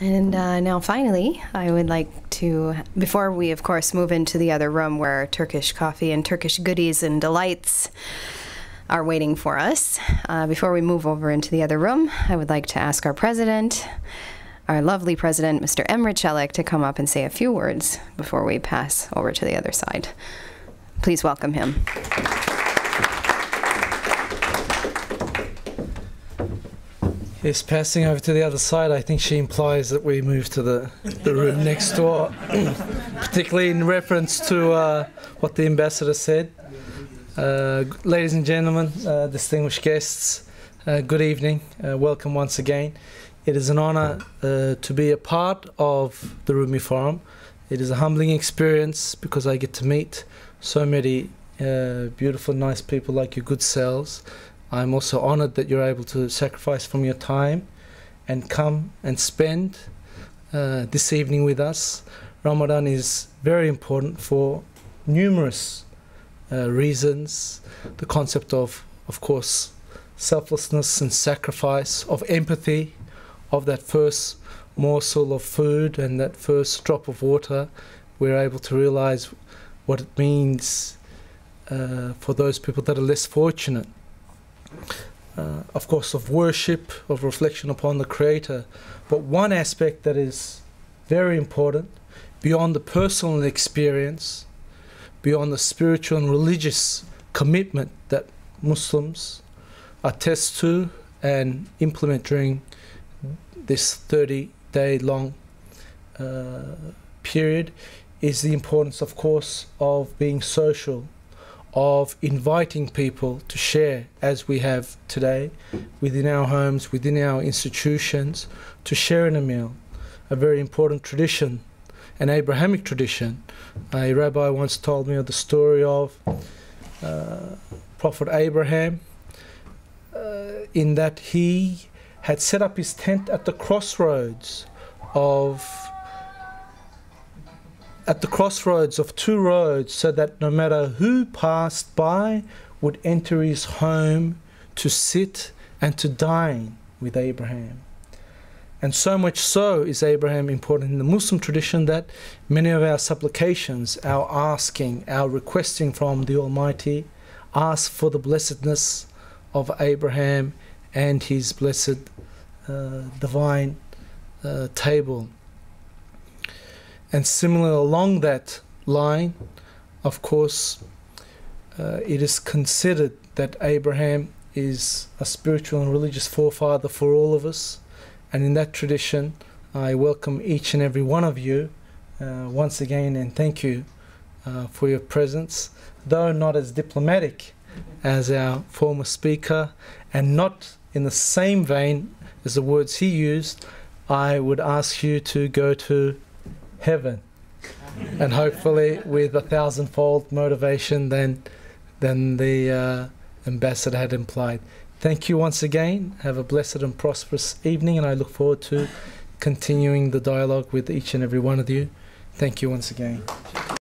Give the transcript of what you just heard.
And now finally, I would like to, before we of course move into the other room where Turkish coffee and Turkish goodies and delights are waiting for us, before we move over into the other room, I would like to ask our president, our lovely president, Mr. Emre Celik, to come up and say a few words before we pass over to the other side. Please welcome him. Yes, passing over to the other side, I think she implies that we move to the room next door, particularly in reference to what the ambassador said. Ladies and gentlemen, distinguished guests, good evening. Welcome once again. It is an honor to be a part of the Rumi Forum. It is a humbling experience because I get to meet so many beautiful, nice people like your good selves. I'm also honored that you're able to sacrifice from your time and come and spend this evening with us. Ramadan is very important for numerous reasons. The concept of course, selflessness and sacrifice, of empathy, of that first morsel of food and that first drop of water. We're able to realize what it means for those people that are less fortunate. Of course, of worship, of reflection upon the Creator. But one aspect that is very important, beyond the personal experience, beyond the spiritual and religious commitment that Muslims attest to and implement during this 30-day long period, is the importance, of course, of being social, of inviting people to share, as we have today, within our homes, within our institutions, to share in a meal. A very important tradition, an Abrahamic tradition. A rabbi once told me of the story of Prophet Abraham, in that he had set up his tent at the crossroads of two roads, so that no matter who passed by would enter his home to sit and to dine with Abraham. And so much so is Abraham important in the Muslim tradition that many of our supplications, our asking, our requesting from the Almighty, ask for the blessedness of Abraham and his blessed divine table. And similarly, along that line, of course, it is considered that Abraham is a spiritual and religious forefather for all of us. And in that tradition, I welcome each and every one of you once again, and thank you for your presence. Though not as diplomatic as our former speaker, and not in the same vein as the words he used, I would ask you to go to heaven, and hopefully with 1,000-fold motivation than the ambassador had implied. Thank you once again. Have a blessed and prosperous evening, and I look forward to continuing the dialogue with each and every one of you. Thank you once again.